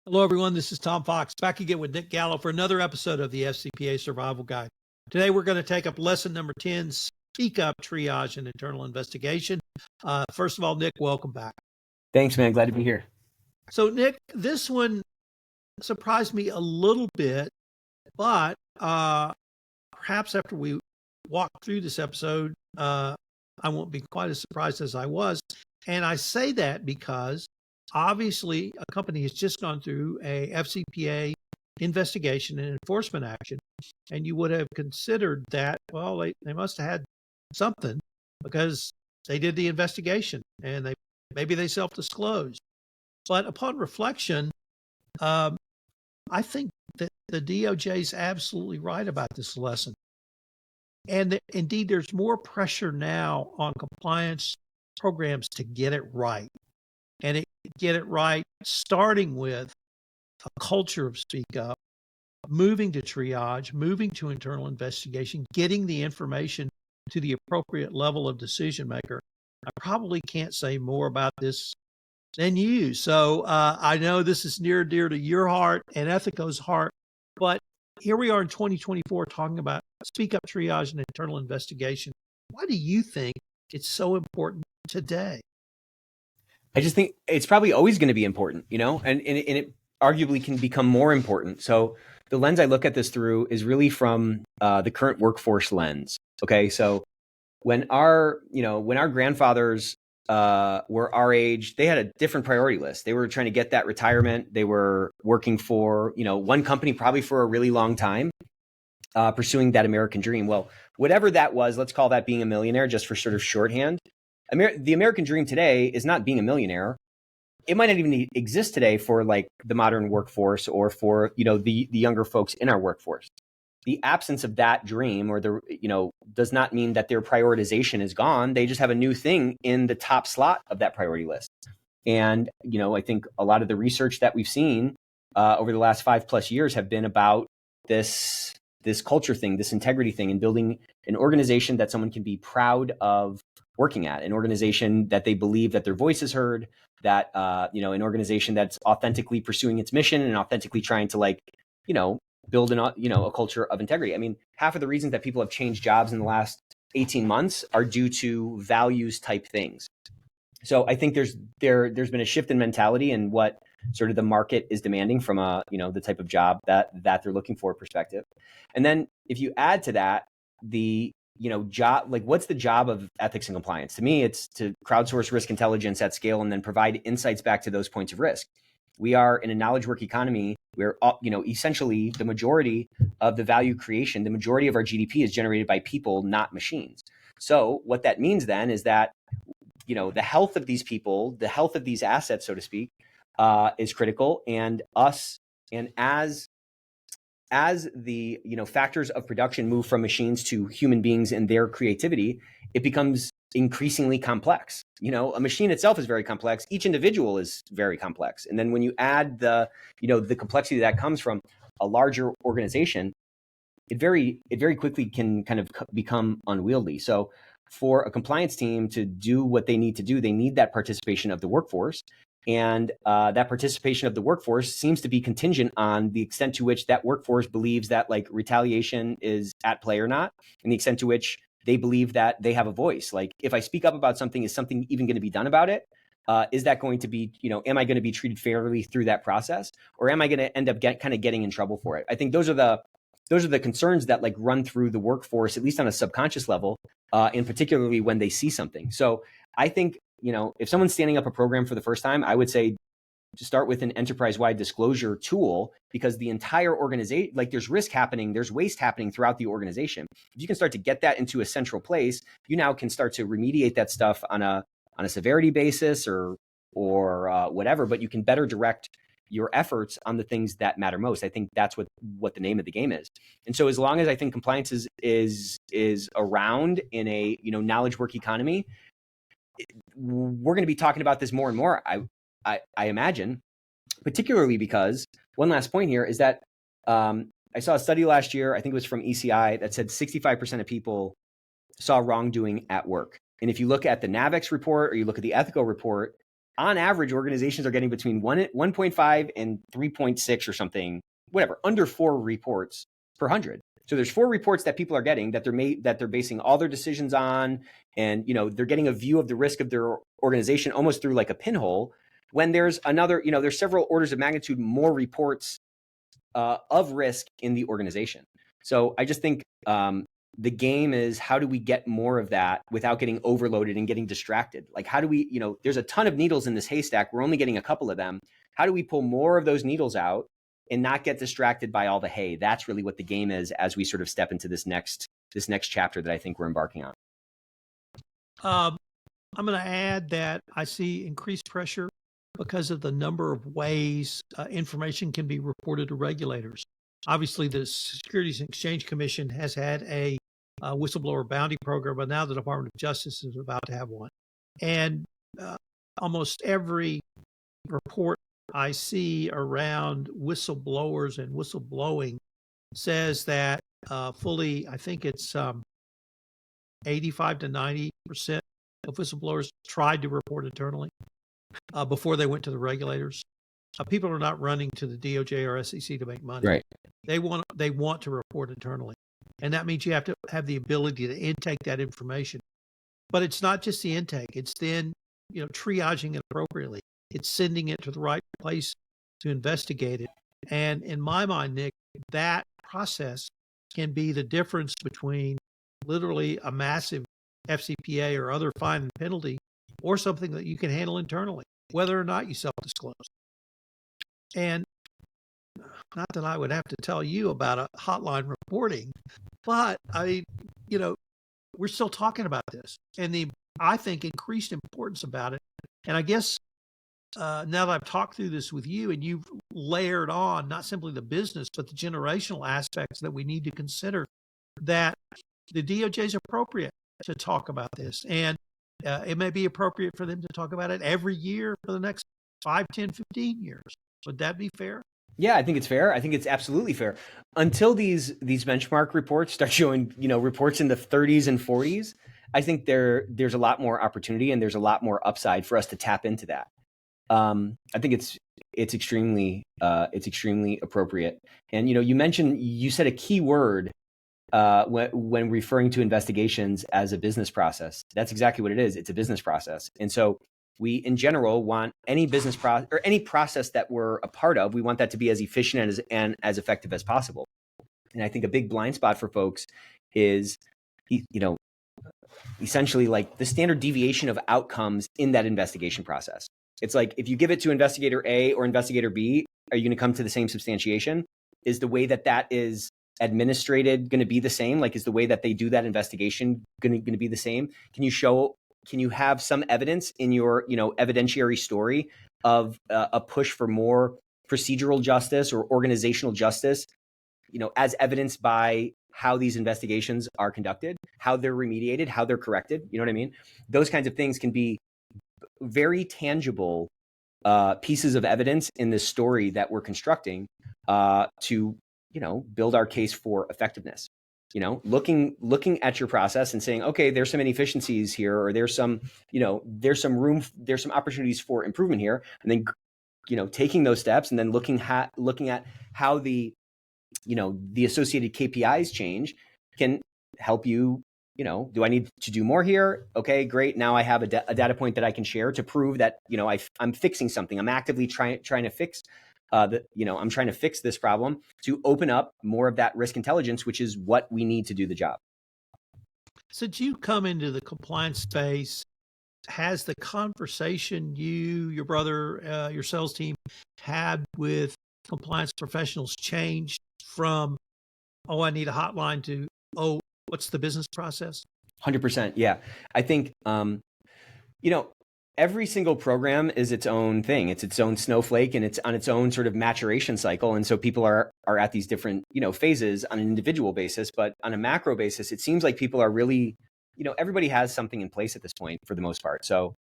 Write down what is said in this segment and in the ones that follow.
Hello, everyone. This is Tom Fox back again with Nick Gallo for another episode of the FCPA Survival Guide. Today, we're going to take up lesson number 10, Speak Up, Triage, and Internal Investigation. First of all, Nick, welcome back. Thanks, man. Glad to be here. So, Nick, this one surprised me a little bit, but perhaps after we walk through this episode, I won't be quite as surprised as I was. And I say that because obviously a company has just gone through a FCPA investigation and enforcement action, and you would have considered that, well, they must have had something because they did the investigation and maybe they self-disclosed. But upon reflection, I think that the DOJ is absolutely right about this lesson. And indeed, there's more pressure now on compliance programs to get it right. And get it right, starting with a culture of speak up, moving to triage, moving to internal investigation, getting the information to the appropriate level of decision maker. I probably can't say more about this than you. So I know this is near and dear to your heart and Ethico's heart, but here we are in 2024 talking about speak up, triage, and internal investigation. Why do you think it's so important today? I just think it's probably always going to be important, and it arguably can become more important. So the lens I look at this through is really from the current workforce lens. Okay, so when our grandfathers were our age, they had a different priority list. They were trying to get that retirement. They were working for one company probably for a really long time, pursuing that American dream. Well, whatever that was, let's call that being a millionaire, just for sort of shorthand. The American dream today is not being a millionaire. It might not even exist today for like the modern workforce or for, the younger folks in our workforce. The absence of that dream does not mean that their prioritization is gone. They just have a new thing in the top slot of that priority list. And, I think a lot of the research that we've seen over the last 5+ years have been about this culture thing, this integrity thing, and building an organization that someone can be proud of working at, an organization that they believe that their voice is heard, that, an organization that's authentically pursuing its mission and authentically trying to build a culture of integrity. I mean, half of the reasons that people have changed jobs in the last 18 months are due to values type things. So I think there's been a shift in mentality and what sort of the market is demanding from the type of job that they're looking for perspective. And then if you add to that the job, like what's the job of ethics and compliance? To me, it's to crowdsource risk intelligence at scale and then provide insights back to those points of risk. We are in a knowledge work economy where, essentially the majority of the value creation, the majority of our GDP is generated by people, not machines. So what that means then is that, the health of these people, the health of these assets, so to speak, is critical. And as the factors of production move from machines to human beings and their creativity, it becomes increasingly complex. A machine itself is very complex. Each individual is very complex. And then when you add the complexity that comes from a larger organization, it very quickly can kind of become unwieldy. So for a compliance team to do what they need to do, they need that participation of the workforce. And that participation of the workforce seems to be contingent on the extent to which that workforce believes that like retaliation is at play or not, and the extent to which they believe that they have a voice. Like if I speak up about something, is something even going to be done about it? Is that going to be, am I going to be treated fairly through that process, or am I going to end up getting in trouble for it? I think those are the concerns that like run through the workforce, at least on a subconscious level, and particularly when they see something. So I think, if someone's standing up a program for the first time, I would say to start with an enterprise-wide disclosure tool, because the entire organization, like there's risk happening, there's waste happening throughout the organization. If you can start to get that into a central place, you now can start to remediate that stuff on a severity basis or whatever, but you can better direct your efforts on the things that matter most. I think that's what the name of the game is. And so as long as I think compliance is around in a knowledge work economy, we're going to be talking about this more and more, I imagine, particularly because one last point here is that I saw a study last year, I think it was from ECI, that said 65% of people saw wrongdoing at work. And if you look at the NAVEX report or you look at the ethical report, on average, organizations are getting between 1.5 and 3.6 or something, whatever, under 4 reports per 100. So there's 4 reports that people are getting that they're basing all their decisions on, and they're getting a view of the risk of their organization almost through like a pinhole. When there's another, there's several orders of magnitude more reports of risk in the organization. So I just think the game is, how do we get more of that without getting overloaded and getting distracted? Like, how do we, there's a ton of needles in this haystack. We're only getting a couple of them. How do we pull more of those needles out and not get distracted by all the hay? That's really what the game is as we sort of step into this next chapter that I think we're embarking on. I'm going to add that I see increased pressure because of the number of ways information can be reported to regulators. Obviously, the Securities and Exchange Commission has had a whistleblower bounty program, but now the Department of Justice is about to have one. And almost every report I see around whistleblowers and whistleblowing says that fully, I think it's 85 to 90% of whistleblowers tried to report internally before they went to the regulators. People are not running to the DOJ or SEC to make money. Right. They want to report internally. And that means you have to have the ability to intake that information. But it's not just the intake. It's then, triaging it appropriately. It's sending it to the right place to investigate it. And in my mind, Nick, that process can be the difference between literally a massive FCPA or other fine and penalty, or something that you can handle internally, whether or not you self-disclose. And not that I would have to tell you about a hotline reporting, but we're still talking about this and I think, increased importance about it. And I guess now that I've talked through this with you and you've layered on not simply the business, but the generational aspects that we need to consider, that the DOJ is appropriate to talk about this. And it may be appropriate for them to talk about it every year for the next 5, 10, 15 years. Would that be fair? Yeah, I think it's fair. I think it's absolutely fair. Until these benchmark reports start showing, reports in the 30s and 40s, I think there's a lot more opportunity and there's a lot more upside for us to tap into that. I think it's extremely appropriate. And you said a key word when referring to investigations as a business process. That's exactly what it is. It's a business process. And so we, in general, want any business process or any process that we're a part of, we want that to be as efficient and as effective as possible. And I think a big blind spot for folks is, essentially like the standard deviation of outcomes in that investigation process. It's like, if you give it to investigator A or investigator B, are you going to come to the same substantiation? Is the way that is administrated going to be the same? Like, is the way that they do that investigation going to be the same? Can you have some evidence in your, evidentiary story of a push for more procedural justice or organizational justice, as evidenced by how these investigations are conducted, how they're remediated, how they're corrected? You know what I mean? Those kinds of things can be very tangible pieces of evidence in this story that we're constructing to, build our case for effectiveness. Looking at your process and saying, okay, there's some inefficiencies here, or there's some opportunities for improvement here, and then taking those steps and then looking at how the associated KPIs change can help you. Do I need to do more here? Okay, great. Now I have a data point that I can share to prove that I'm fixing something. I'm actively trying to fix. I'm trying to fix this problem to open up more of that risk intelligence, which is what we need to do the job. Since you come into the compliance space, has the conversation you, your brother, your sales team had with compliance professionals changed from, oh, I need a hotline, to, oh, what's the business process? 100%. Yeah. I think, every single program is its own thing. It's its own snowflake, and it's on its own sort of maturation cycle. And so people are at these different, phases on an individual basis, but on a macro basis, it seems like people are really, everybody has something in place at this point for the most part. So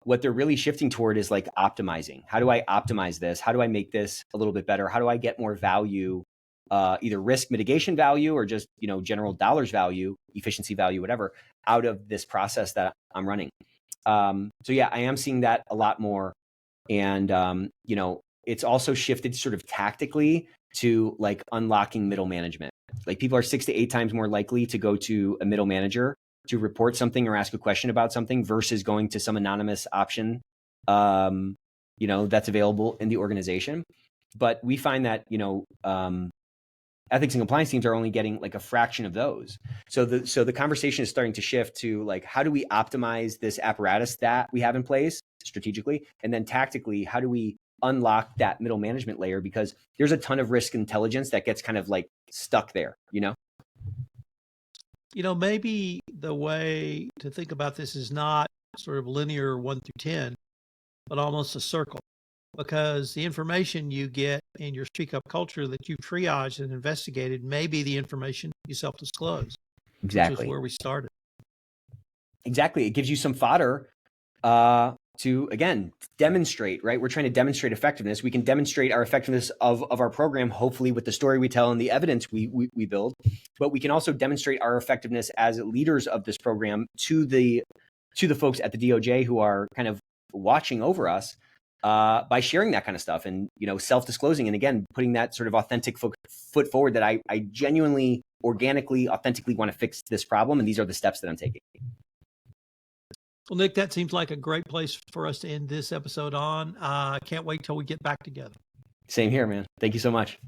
what they're really shifting toward is like optimizing. How do I optimize this? How do I make this a little bit better? How do I get more value, either risk mitigation value or just, general dollars value, efficiency value, whatever, out of this process that I'm running? So yeah, I am seeing that a lot more. And, it's also shifted sort of tactically to like unlocking middle management. Like people are 6 to 8 times more likely to go to a middle manager to report something or ask a question about something versus going to some anonymous option, that's available in the organization. But we find that, ethics and compliance teams are only getting like a fraction of those. So the conversation is starting to shift to like, how do we optimize this apparatus that we have in place strategically? And then tactically, how do we unlock that middle management layer? Because there's a ton of risk intelligence that gets kind of like stuck there, Maybe the way to think about this is not sort of linear 1 through 10, but almost a circle, because the information you get in your speak up culture that you've triaged and investigated may be the information you self-disclose, which is where we started. Exactly. It gives you some fodder to, again, demonstrate, right? We're trying to demonstrate effectiveness. We can demonstrate our effectiveness of our program, hopefully with the story we tell and the evidence we build, but we can also demonstrate our effectiveness as leaders of this program to the folks at the DOJ who are kind of watching over us by sharing that kind of stuff and, self-disclosing. And again, putting that sort of authentic foot forward that I genuinely, organically, authentically want to fix this problem. And these are the steps that I'm taking. Well, Nick, that seems like a great place for us to end this episode on. Can't wait till we get back together. Same here, man. Thank you so much.